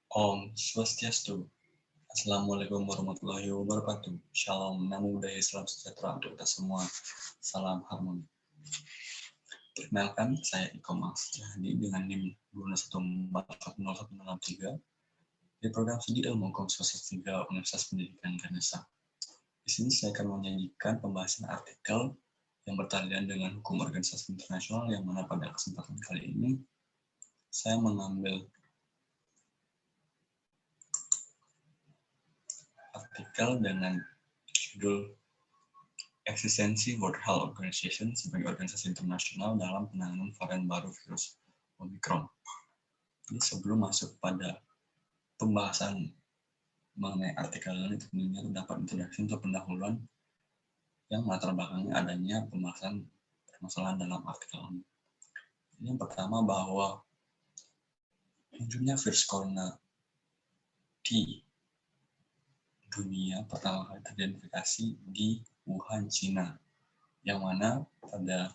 Om Swastiastu. Assalamualaikum warahmatullahi wabarakatuh. Shalom, namo buddhaya, salam sejahtera untuk kita semua. Salam harmoni. Perkenalkan, saya Iko Mas Jahadi dengan NIM 214106163 di program studi ilmu hukum semester 3 Universitas Pendidikan Ganesha. Di sini saya akan menyajikan pembahasan artikel yang bertalian dengan hukum organisasi internasional, yang mana pada kesempatan kali ini saya mengambil artikel dengan judul eksistensi World Health Organization sebagai organisasi internasional dalam penanganan varian baru virus Omicron. Jadi sebelum masuk pada pembahasan mengenai artikel ini, tentunya terdapat introduksi untuk pendahuluan yang latar belakangnya adanya pembahasan permasalahan dalam artikel ini. Yang pertama, bahwa munculnya virus corona di dunia pertama kali teridentifikasi di Wuhan, China, yang mana pada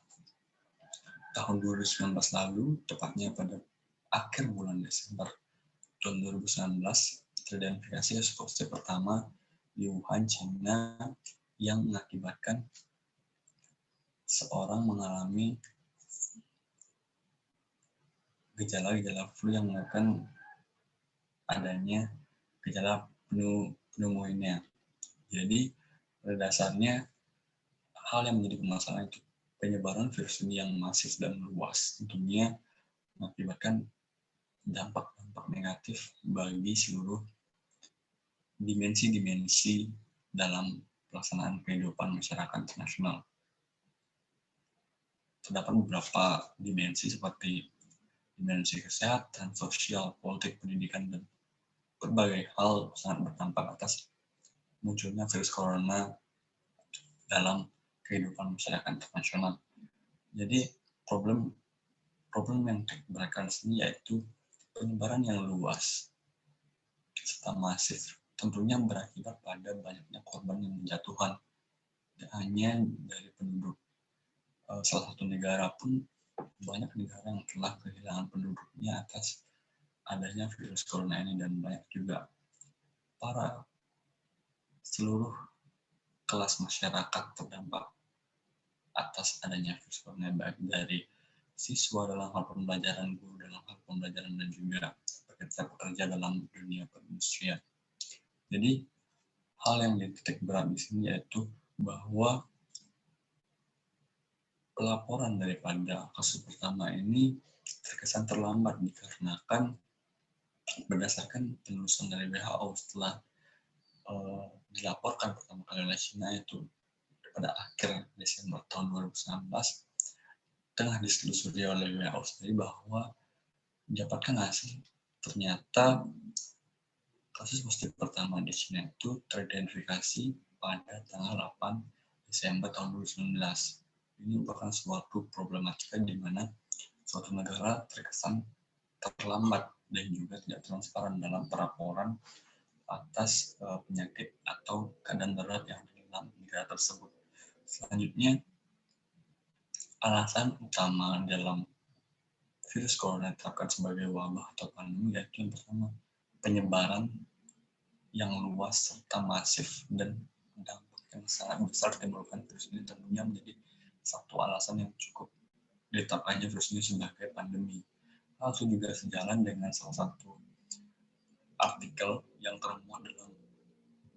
tahun 2019 lalu, tepatnya pada akhir bulan Desember tahun 2019, teridentifikasi kasus positif pertama di Wuhan, China, yang mengakibatkan seorang mengalami gejala-gejala flu yang menunjukkan adanya gejala pneumonia. Jadi pada dasarnya hal yang menjadi permasalahan itu penyebaran virus ini yang masif dan luas tentunya mengakibatkan dampak-dampak negatif bagi seluruh dimensi-dimensi dalam pelaksanaan kehidupan masyarakat internasional. Terdapat beberapa dimensi seperti dimensi kesehatan, sosial, politik, pendidikan, dan berbagai hal sangat berdampak atas munculnya virus corona dalam kehidupan masyarakat internasional. Jadi problem yang diberikan sini yaitu penyebaran yang luas serta masif, tentunya berakibat pada banyaknya korban yang berjatuhan. Tidak hanya dari penduduk salah satu negara pun, banyak negara yang telah kehilangan penduduknya atas adanya virus corona ini, dan banyak juga para seluruh kelas masyarakat terdampak atas adanya virus corona, baik dari siswa dalam hal pembelajaran, guru dalam hal pembelajaran, dan juga pekerja dalam dunia perindustrian. Jadi hal yang dititik berat di sini yaitu bahwa pelaporan daripada kasus pertama ini terkesan terlambat dikarenakan berdasarkan penelusuran dari WHO setelah dilaporkan pertama kali oleh China itu pada akhir Desember tahun 2019, tengah ditelusuri oleh WHO sendiri bahwa didapatkan hasil ternyata kasus positif pertama di China itu teridentifikasi pada tanggal 8 Desember tahun 2019. Ini merupakan suatu problematika di mana suatu negara terkesan terlambat dan juga tidak transparan dalam pelaporan atas penyakit atau keadaan darurat yang ada dalam negara tersebut. Selanjutnya, alasan utama dalam virus corona ditetapkan sebagai wabah atau pandemi yaitu yang pertama, penyebaran yang luas serta masif dan dampak yang sangat besar ditimbulkan virus ini tentunya menjadi satu alasan yang cukup ditetapkannya virus ini sebagai pandemi. Hal itu juga sejalan dengan salah satu artikel yang termuat dalam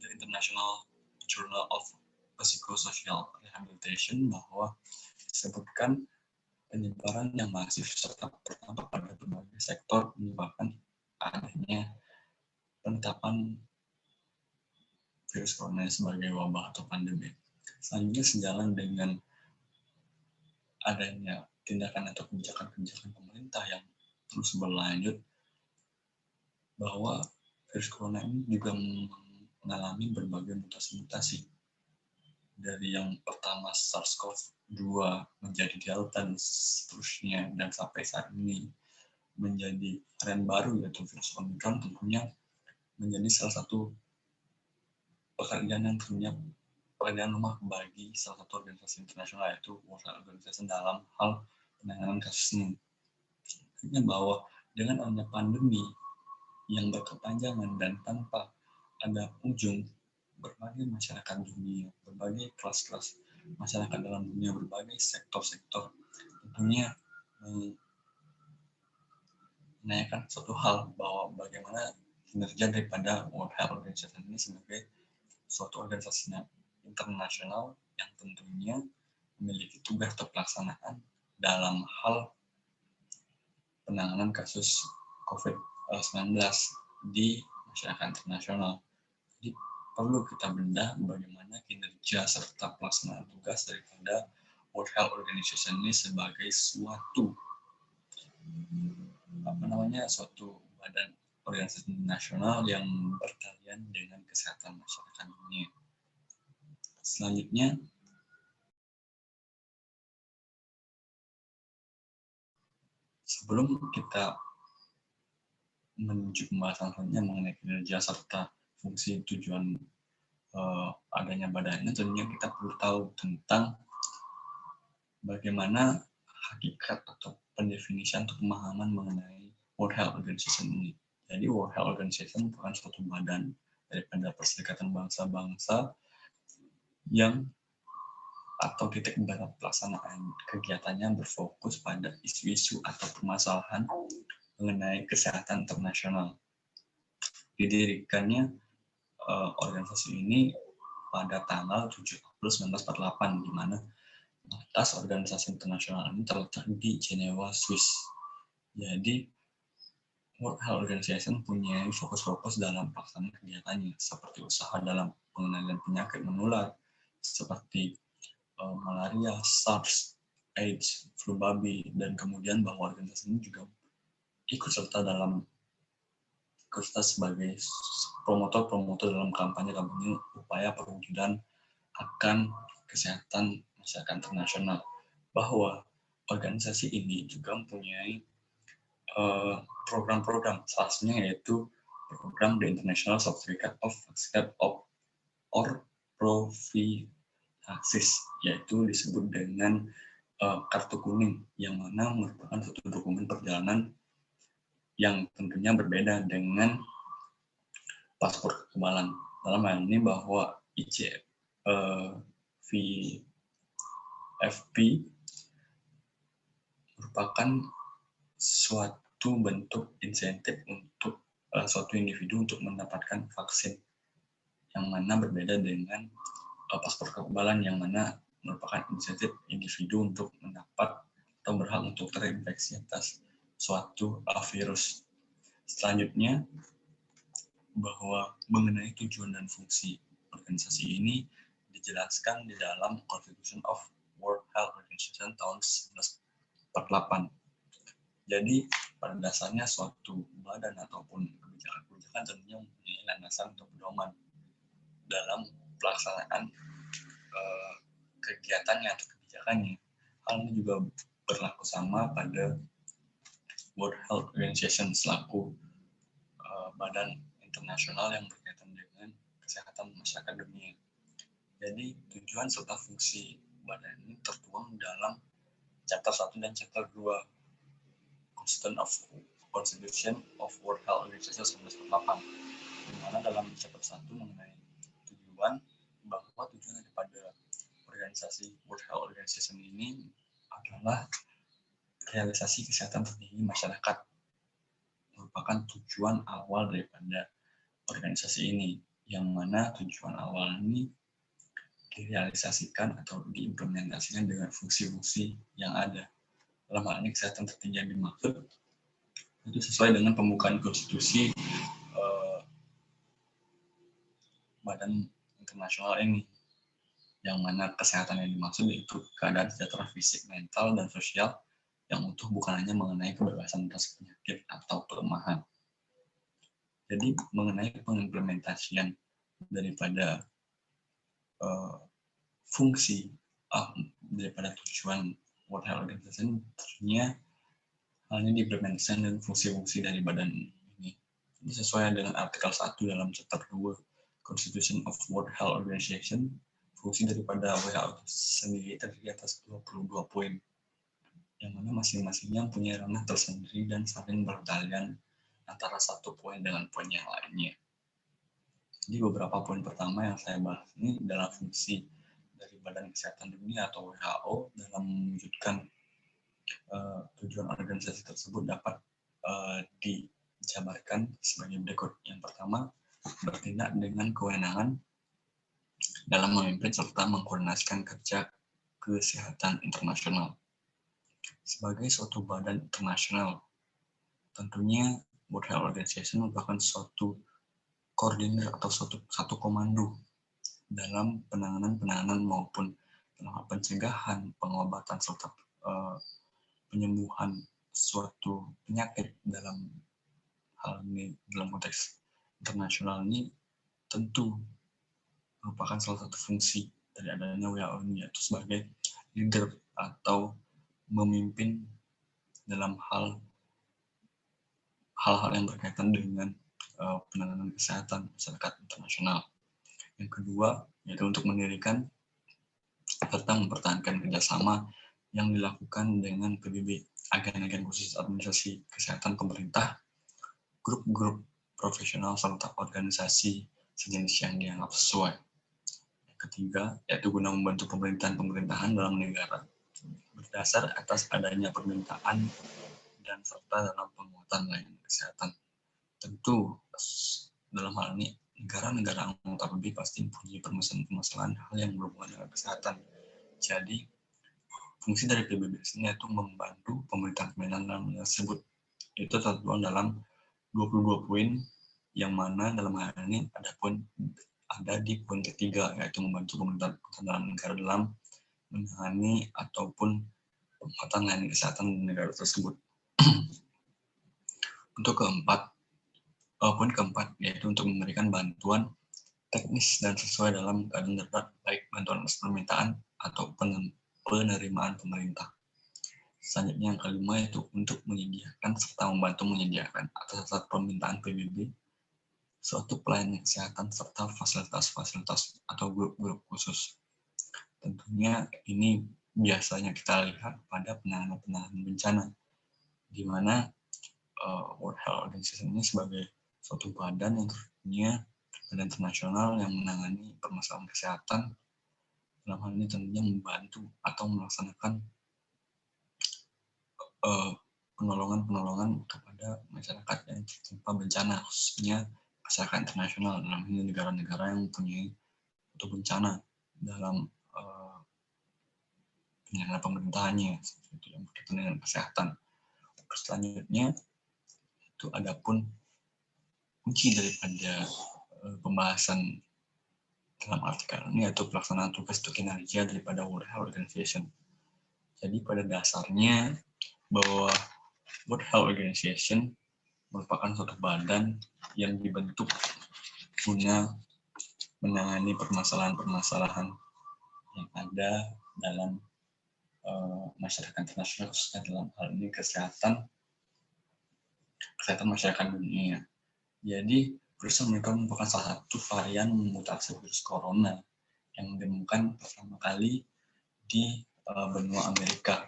The International Journal of Psychosocial Rehabilitation bahwa disebutkan penyebaran yang masif serta berdampak pada berbagai sektor menyebabkan adanya penetapan virus corona sebagai wabah atau pandemi. Selanjutnya sejalan dengan adanya tindakan atau kebijakan-kebijakan pemerintah yang terus berlanjut, bahwa virus corona ini juga mengalami berbagai mutasi-mutasi. Dari yang pertama SARS-CoV-2 menjadi Delta dan seterusnya, dan sampai saat ini menjadi varian baru yaitu virus Omicron, tentunya menjadi salah satu pekerjaan yang tentunya pekerjaan rumah bagi salah satu organisasi internasional yaitu World Health Organization dalam hal penanganan kasus ini. Artinya bahwa dengan adanya pandemi yang berkepanjangan dan tanpa ada ujung, berbagai masyarakat dunia, berbagai kelas-kelas masyarakat dalam dunia, berbagai sektor-sektor tentunya menanyakan suatu hal bahwa bagaimana kinerja daripada World Health Organization ini sebagai suatu organisasi internasional yang tentunya memiliki tugas atau pelaksanaan dalam hal penanganan kasus COVID-19 di masyarakat internasional. Jadi perlu kita bedah bagaimana kinerja serta pelaksanaan tugas daripada World Health Organization ini sebagai suatu suatu badan organisasi nasional yang berkaitan dengan kesehatan masyarakat dunia. Selanjutnya, sebelum kita menuju pembahasan selanjutnya mengenai kinerja serta fungsi tujuan adanya badan ini, tentunya kita perlu tahu tentang bagaimana hakikat atau pendefinisian atau pemahaman mengenai World Health Organization ini. Jadi World Health Organization merupakan suatu badan daripada Perserikatan Bangsa-Bangsa yang atau titik barat pelaksanaan kegiatannya berfokus pada isu-isu atau permasalahan mengenai kesehatan internasional. Didirikannya organisasi ini pada tanggal 7 April 1948, di mana atas organisasi internasional ini terletak di Jenewa, Swiss. Jadi, World Health Organization punya fokus-fokus dalam pelaksanaan kegiatannya, seperti usaha dalam pengendalian penyakit menular, seperti malaria, SARS, AIDS, flu babi, dan kemudian bahwa organisasi ini juga ikut serta sebagai promotor dalam kampanye upaya perwujudan akan kesehatan masyarakat internasional, bahwa organisasi ini juga mempunyai program-program, salah satunya yaitu program The International Certificate of Vaccine or Prophylaxis, yaitu disebut dengan kartu kuning, yang mana merupakan suatu dokumen perjalanan yang tentunya berbeda dengan paspor kekebalan. Dalam hal ini bahwa VFP merupakan suatu bentuk insentif untuk suatu individu untuk mendapatkan vaksin, yang mana berbeda dengan paspor kekebalan, yang mana merupakan insentif individu untuk mendapat atau berhak untuk terinfeksi atas suatu virus. Selanjutnya, bahwa mengenai tujuan dan fungsi organisasi ini dijelaskan di dalam Constitution of World Health Organization tahun 1948. Jadi pada dasarnya suatu badan ataupun kebijakan tentunya mempunyai landasan atau pedoman dalam pelaksanaan kegiatannya atau kebijakannya. Hal ini juga berlaku sama pada World Health Organization selaku badan internasional yang berkaitan dengan kesehatan masyarakat dunia. Jadi tujuan serta fungsi badan ini tertuang dalam chapter 1 dan chapter 2 Constitution of World Health Organization 1948, di mana dalam chapter 1 mengenai tujuan, bahwa tujuan daripada organisasi World Health Organization ini adalah realisasi kesehatan tertinggi masyarakat, merupakan tujuan awal daripada organisasi ini, yang mana tujuan awal ini direalisasikan atau diimplementasikan dengan fungsi-fungsi yang ada. Dalam hal ini kesehatan tertinggi yang dimaksud itu sesuai dengan pembukaan konstitusi badan internasional ini, yang mana kesehatan yang dimaksud yaitu keadaan sejahtera fisik, mental, dan sosial yang utuh, bukan hanya mengenai kebebasan atas penyakit atau kelemahan. Jadi mengenai pengimplementasian daripada fungsi daripada tujuan World Health Organization, tentunya hal ini diimplementasikan dengan fungsi-fungsi dari badan ini. Ini sesuai dengan artikel 1 dalam chapter 2 Constitution of World Health Organization. Fungsi daripada WHO sendiri terdiri atas 22 poin, yang mana masing-masingnya punya ranah tersendiri dan saling bertalian antara satu poin dengan poin yang lainnya. Jadi beberapa poin pertama yang saya bahas ini dalam fungsi dari Badan Kesehatan Dunia atau WHO dalam mewujudkan tujuan organisasi tersebut dapat dijabarkan sebagai berikut. Yang pertama, bertindak dengan kewenangan dalam memimpin serta mengkoordinasikan kerja kesehatan internasional. Sebagai suatu badan internasional, tentunya World Health Organization merupakan suatu koordinir atau satu komando dalam penanganan maupun pencegahan, pengobatan, serta penyembuhan suatu penyakit dalam hal ini dalam konteks internasional ini tentu merupakan salah satu fungsi dari adanya WHO ini, yaitu sebagai leader atau memimpin dalam hal-hal yang berkaitan dengan penanganan kesehatan masyarakat internasional. Yang kedua, yaitu untuk mendirikan serta mempertahankan kerjasama yang dilakukan dengan PBB, agen-agen khusus administrasi kesehatan pemerintah, grup-grup profesional, serta organisasi sejenis yang dianggap sesuai. Yang ketiga, yaitu guna membantu pemerintahan dalam negara berdasar atas adanya permintaan dan serta dalam penguatan layanan kesehatan. Tentu dalam hal ini negara-negara anggota PBB pasti mempunyai permasalahan hal yang berhubungan dengan kesehatan. Jadi fungsi dari PBB ini yaitu membantu pemerintahan dalam tersebut. Itu tertuang dalam 22 poin, yang mana dalam hal ini ada di poin ketiga, yaitu membantu pemerintahan dalam negara dalam menangani ataupun penguatan layanan kesehatan di negara tersebut. Poin keempat, yaitu untuk memberikan bantuan teknis dan sesuai dalam keadaan darurat, baik bantuan atas permintaan atau penerimaan pemerintah. Selanjutnya yang kelima, yaitu untuk menyediakan serta membantu menyediakan atas dasar permintaan PBB suatu pelayanan kesehatan serta fasilitas-fasilitas atau grup-grup khusus. Tentunya ini biasanya kita lihat pada penanganan bencana, di mana World Health Organization ini sebagai suatu badan yang tentunya badan internasional yang menangani permasalahan kesehatan. Dalam hal ini tentunya membantu atau melaksanakan penolongan kepada masyarakat yang tertimpa bencana, khususnya masyarakat internasional, dalam ini negara-negara yang mempunyai suatu bencana dalam penanganan pemerintahannya, seperti yang berkaitan dengan kesehatan. Selanjutnya itu adapun kunci daripada pembahasan dalam artikel ini, yaitu pelaksanaan tugas atau kinerja daripada World Health Organization. Jadi pada dasarnya bahwa World Health Organization merupakan suatu badan yang dibentuk guna menangani permasalahan-permasalahan yang ada dalam masyarakat internasional, khususnya dalam hal ini kesehatan masyarakat dunia. Jadi virus Omicron merupakan salah satu varian mutasi virus corona yang ditemukan pertama kali di benua Amerika.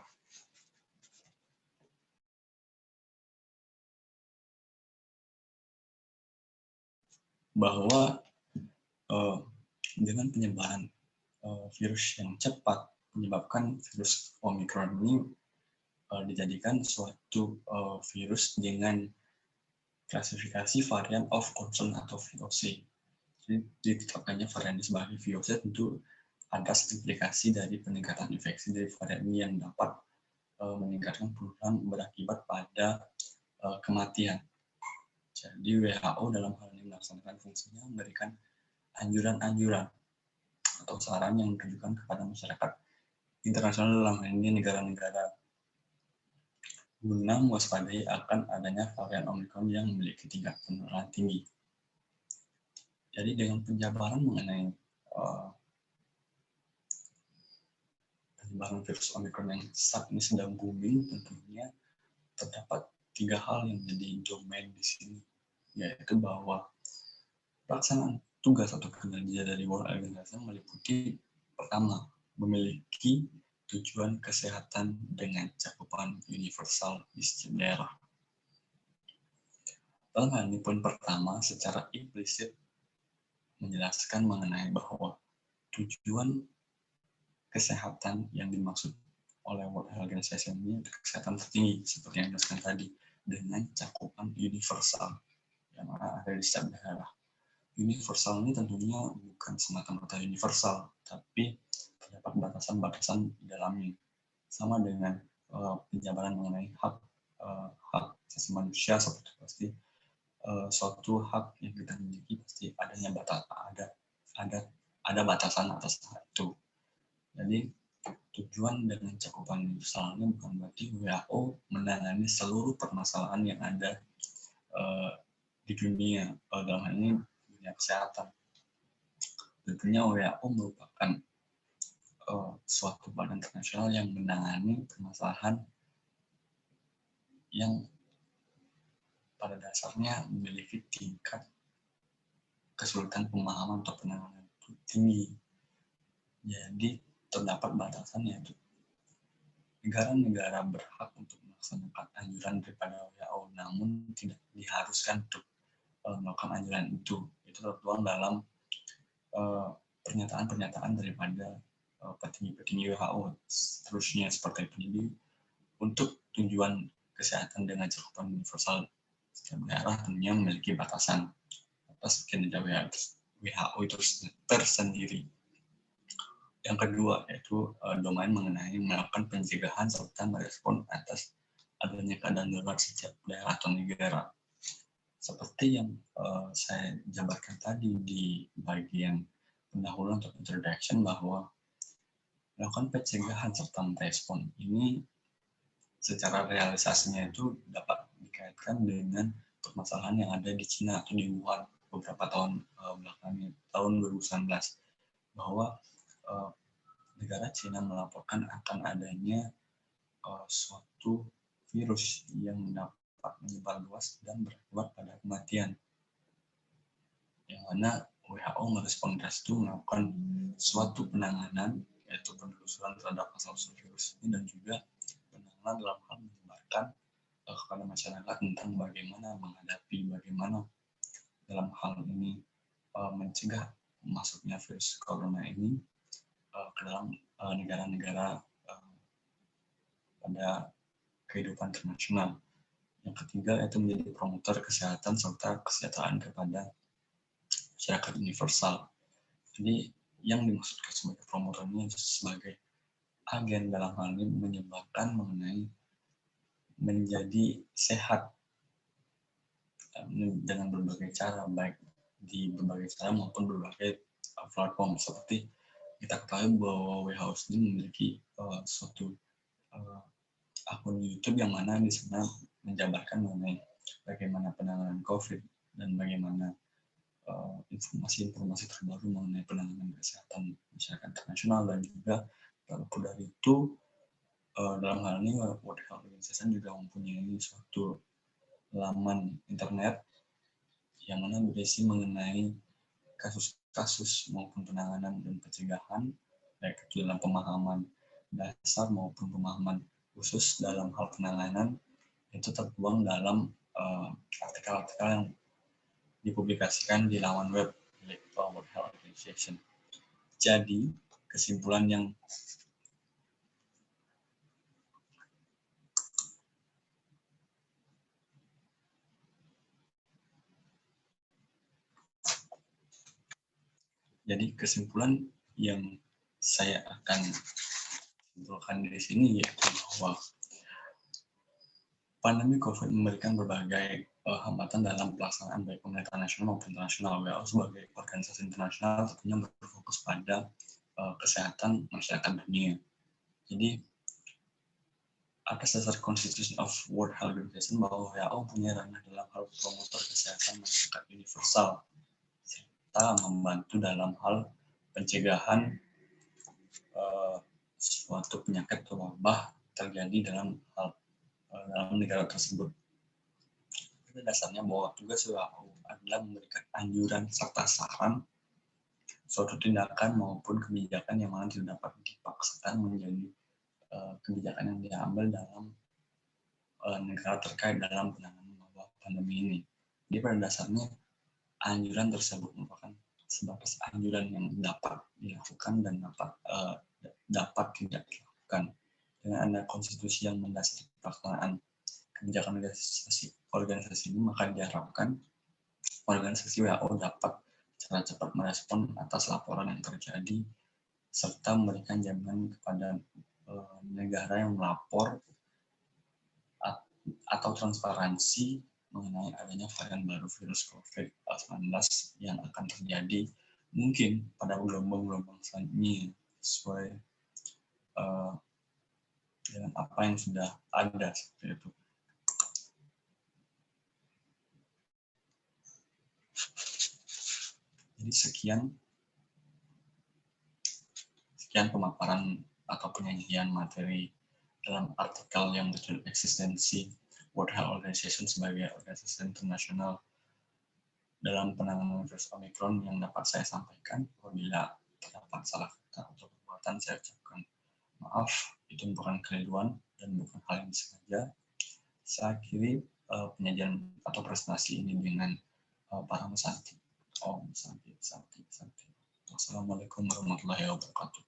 Bahwa dengan penyebaran virus yang cepat menyebabkan virus Omicron ini dijadikan suatu virus dengan klasifikasi varian of concern atau VOC. Jadi ditetapkannya varian ini sebagai VOC tentu ada implikasi dari peningkatan infeksi dari varian ini yang dapat meningkatkan penularan berakibat pada kematian. Jadi WHO dalam hal ini melaksanakan fungsinya memberikan anjuran-anjuran atau saran yang ditujukan kepada masyarakat internasional dalam hal ini negara-negara guna mewaspadai akan adanya varian Omicron yang memiliki tingkat penularan tinggi. Jadi dengan penjabaran mengenai penyebaran virus Omicron yang saat ini sedang booming, tentunya terdapat 3 hal yang menjadi domain di sini, yaitu bahwa pelaksanaan tugas atau kinerja dari World Health Organization meliputi pertama, memiliki tujuan kesehatan dengan cakupan universal di setiap daerah. Dalam hal ini, poin pertama secara implisit menjelaskan mengenai bahwa tujuan kesehatan yang dimaksud oleh World Health Organization ini kesehatan tertinggi, seperti yang dijelaskan tadi, dengan cakupan universal yang ada di setiap daerah. Universal ini tentunya bukan semata-mata universal, tapi terdapat batasan-batasan di dalamnya. Sama dengan penjabaran mengenai hak asasi manusia, seperti pasti suatu hak yang kita miliki pasti adanya ada batasan atas hal itu. Jadi tujuan dengan cakupan universal ini bukan berarti WHO menangani seluruh permasalahan yang ada di dunia, dalam hal ini dunia kesehatan. Tentunya WHO merupakan suatu badan internasional yang menangani permasalahan yang pada dasarnya memiliki tingkat kesulitan pemahaman atau penanganan itu tinggi. Jadi terdapat batasan, yaitu negara-negara berhak untuk melaksanakan anjuran daripada WHO, namun tidak diharuskan untuk melakukan anjuran itu. Itu tertuang dalam pernyataan-pernyataan daripada petinggi-petinggi WHO. Seterusnya seperti ini, untuk tujuan kesehatan dengan cakupan universal, setiap daerah tentunya memiliki batasan atas kinerja WHO itu tersendiri. Yang kedua yaitu domain mengenai melakukan pencegahan serta merespon atas adanya keadaan darurat setiap daerah atau negara. Seperti yang saya jabarkan tadi di bagian pendahuluan atau introduction, bahwa melakukan pencegahan serta merespon ini secara realisasinya itu dapat dikaitkan dengan permasalahan yang ada di Cina atau di Wuhan beberapa tahun belakangnya, tahun 2019, bahwa negara Cina melaporkan akan adanya suatu virus yang dapat menyebar luas dan berakibat pada kematian. Yang mana WHO merespon itu melakukan suatu penanganan, yaitu penelusuran terhadap asal-usul virus ini, dan juga penanganan dalam hal menyebarkan kepada masyarakat tentang bagaimana menghadapi, bagaimana dalam hal ini mencegah masuknya virus corona ini ke dalam negara-negara pada kehidupan internasional. Yang ketiga yaitu menjadi promotor kesehatan serta kesejahteraan kepada masyarakat universal. Jadi yang dimaksudkan sebagai promotor ini sebagai agen dalam hal ini menyebarkan mengenai menjadi sehat dengan berbagai cara, baik di berbagai cara maupun berbagai platform. Seperti kita ketahui bahwa WHO sendiri memiliki suatu akun YouTube yang mana di sana menjabarkan mengenai bagaimana penanganan COVID dan bagaimana informasi-informasi terbaru mengenai penanganan kesehatan masyarakat internasional. Dan juga terlepas dari itu, dalam hal ini World Health Organization juga mempunyai suatu laman internet yang mana berisi mengenai kasus-kasus maupun penanganan dan pencegahan, baik itu dalam pemahaman dasar maupun pemahaman khusus dalam hal penanganan, itu tertuang dalam artikel-artikel yang dipublikasikan di laman web milik World Health Organization. Jadi kesimpulan yang saya akan simpulkan di sini yaitu bahwa pandemi COVID memberikan berbagai hambatan dalam pelaksanaan baik pemerintah nasional maupun internasional. WHO sebagai organisasi internasional tentunya berfokus pada kesehatan masyarakat dunia. Jadi atas dasar Constitution of World Health Organization bahwa WHO punya ranah dalam hal promotor kesehatan masyarakat universal serta membantu dalam hal pencegahan suatu penyakit atau wabah terjadi dalam negara tersebut. Pada dasarnya bahwa tugas WHO adalah memberikan anjuran serta saran suatu tindakan maupun kebijakan yang mana tidak dapat dipaksakan menjadi kebijakan yang diambil dalam negara terkait dalam penanganan wabah pandemi ini. Jadi pada dasarnya anjuran tersebut merupakan sebatas anjuran yang dapat dilakukan dan dapat tidak dilakukan. Dengan ada konstitusi yang mendasari pelaksanaan kebijakan organisasi ini, maka diharapkan organisasi WHO dapat secara cepat merespon atas laporan yang terjadi serta memberikan jaminan kepada negara yang melapor atau transparansi mengenai adanya varian baru virus COVID-19 yang akan terjadi mungkin pada gelombang-gelombang selanjutnya sesuai dengan apa yang sudah ada seperti itu. Jadi sekian pemaparan atau penyajian materi dalam artikel yang berjudul eksistensi World Health Organization sebagai organisasi internasional dalam penanganan virus Omicron yang dapat saya sampaikan. Apabila terdapat salah kata atau perbuatan, saya ucapkan maaf, itu bukan keliruan dan bukan hal yang disengaja. Saya akhiri penyajian atau presentasi ini dengan para mesanti. Om Santi, Santi, Santi. Wassalamualaikum warahmatullahi wabarakatuh.